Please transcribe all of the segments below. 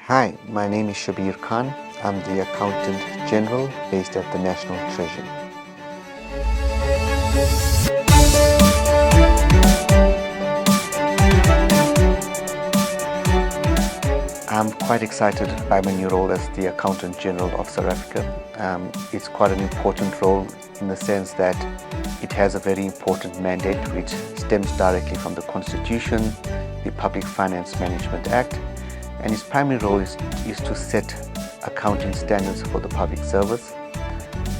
Hi, my name is Shabeer Khan. I'm the Accountant General based at the National Treasury. I'm quite excited by my new role as the Accountant General of South Africa. It's quite an important role in the sense that it has a very important mandate which stems directly from the Constitution, the Public Finance Management Act, and its primary role is to set accounting standards for the public service.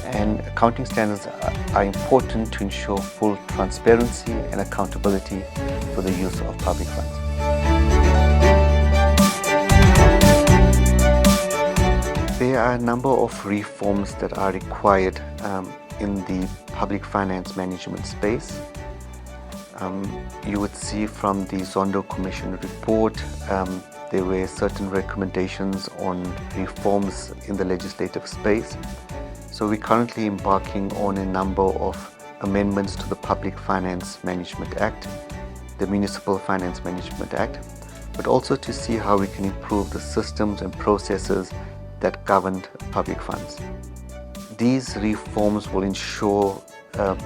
And accounting standards are important to ensure full transparency and accountability for the use of public funds. There are a number of reforms that are required in the public finance management space. You would see from the Zondo Commission report there were certain recommendations on reforms in the legislative space. So we're currently embarking on a number of amendments to the Public Finance Management Act, the Municipal Finance Management Act, but also to see how we can improve the systems and processes that govern public funds. These reforms will ensure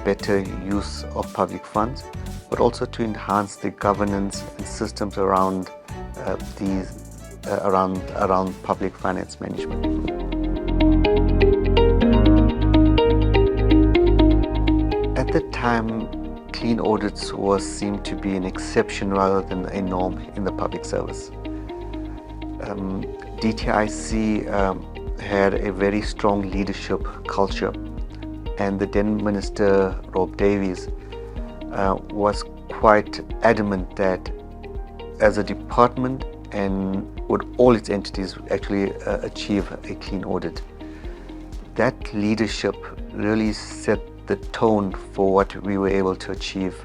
better use of public funds, but also to enhance the governance and systems around around public finance management. At the time, clean audits was seen to be an exception rather than a norm in the public service. DTIC had a very strong leadership culture, and the then Minister Rob Davies was quite adamant that as a department and would all its entities actually achieve a clean audit. That leadership really set the tone for what we were able to achieve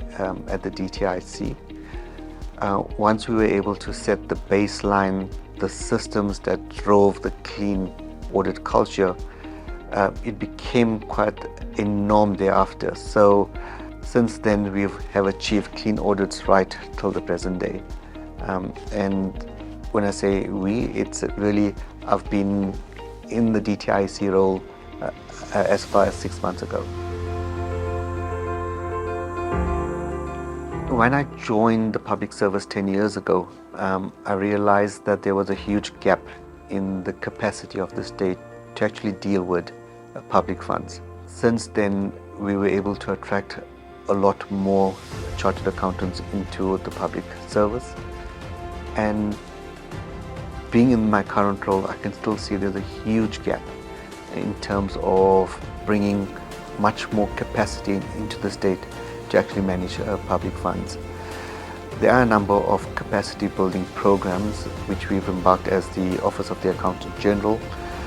at the DTIC. Once we were able to set the baseline, the systems that drove the clean audit culture, it became quite a norm thereafter. So since then we have achieved clean audits right till the present day. And when I say we, it's really, I've been in the DTIC role as far as 6 months ago. When I joined the public service 10 years ago, I realized that there was a huge gap in the capacity of the state to actually deal with public funds. Since then, we were able to attract a lot more chartered accountants into the public service. And being in my current role, I can still see there's a huge gap in terms of bringing much more capacity into the state to actually manage public funds. There are a number of capacity building programs which we've embarked as the Office of the Accountant General,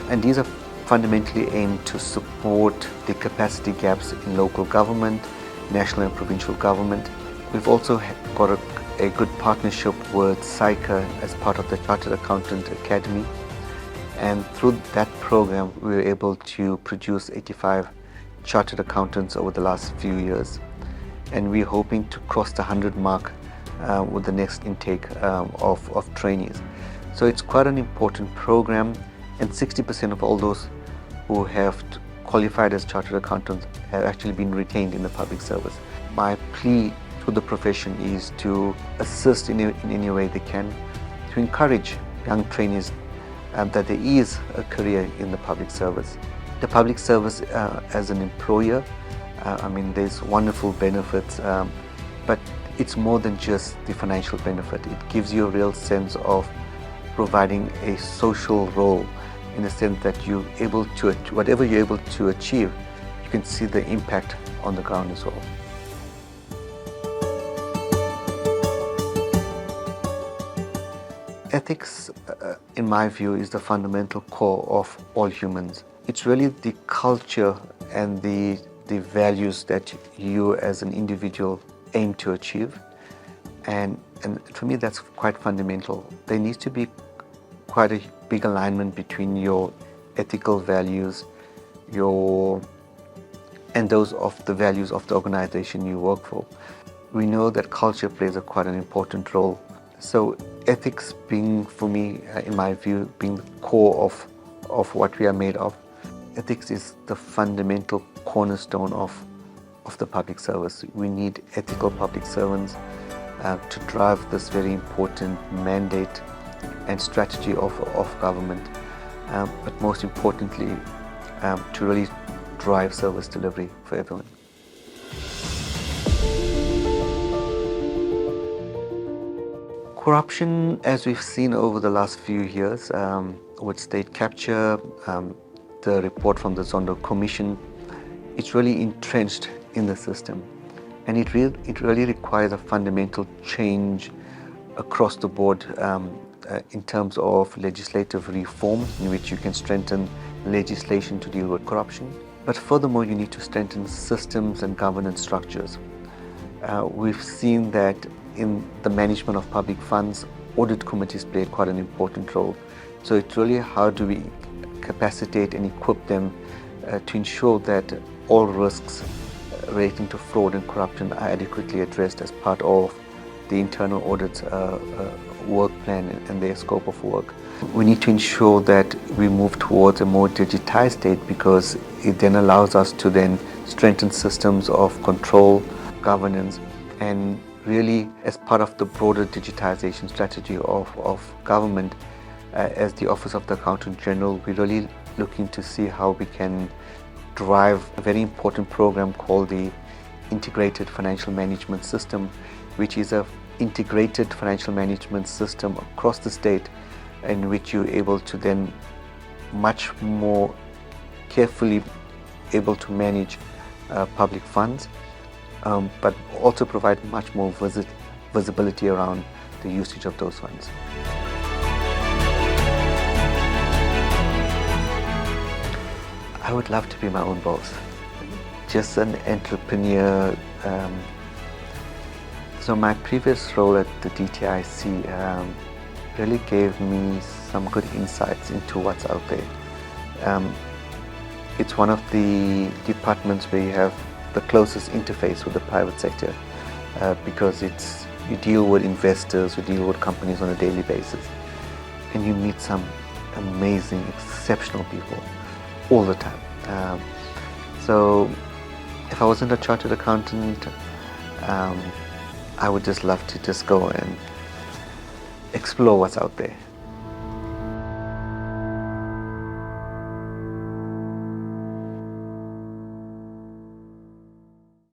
and these are fundamentally aimed to support the capacity gaps in local government, national and provincial government. We've also got a good partnership with SAICA as part of the Chartered Accountant Academy, and through that program we were able to produce 85 chartered accountants over the last few years, and we're hoping to cross the 100 mark with the next intake of trainees. So it's quite an important program, and 60% of all those who have qualified as chartered accountants have actually been retained in the public service. My plea to the profession is to assist in any way they can, to encourage young trainees that there is a career in the public service. The public service as an employer, there's wonderful benefits, but it's more than just the financial benefit. It gives you a real sense of providing a social role, in the sense that you're able to, whatever you're able to achieve, you can see the impact on the ground as well. Ethics, in my view, is the fundamental core of all humans. It's really the culture and the values that you as an individual aim to achieve. And for me, that's quite fundamental. There needs to be quite a big alignment between your ethical values, and those of the values of the organization you work for. We know that culture plays quite an important role. So ethics being, for me, in my view, being the core of what we are made of. Ethics is the fundamental cornerstone of the public service. We need ethical public servants to drive this very important mandate and strategy of government, but most importantly, to really drive service delivery for everyone. Corruption, as we've seen over the last few years, with state capture, the report from the Zondo Commission, it's really entrenched in the system, and it really requires a fundamental change across the board in terms of legislative reform, in which you can strengthen legislation to deal with corruption. But furthermore, you need to strengthen systems and governance structures. We've seen that in the management of public funds, audit committees play quite an important role. So it's really how do we capacitate and equip them to ensure that all risks relating to fraud and corruption are adequately addressed as part of the internal audit work plan and their scope of work. We need to ensure that we move towards a more digitized state, because it then allows us to then strengthen systems of control, governance, and really, as part of the broader digitization strategy of government, as the Office of the Accountant General, we're really looking to see how we can drive a very important program called the Integrated Financial Management System, which is an integrated financial management system across the state, in which you're able to then much more carefully able to manage public funds, but also provide much more visibility around the usage of those funds. I would love to be my own boss, just an entrepreneur. So my previous role at the DTIC really gave me some good insights into what's out there. It's one of the departments where you have the closest interface with the private sector, because you deal with investors, you deal with companies on a daily basis, and you meet some amazing, exceptional people all the time. So if I wasn't a chartered accountant, I would just love to just go and explore what's out there.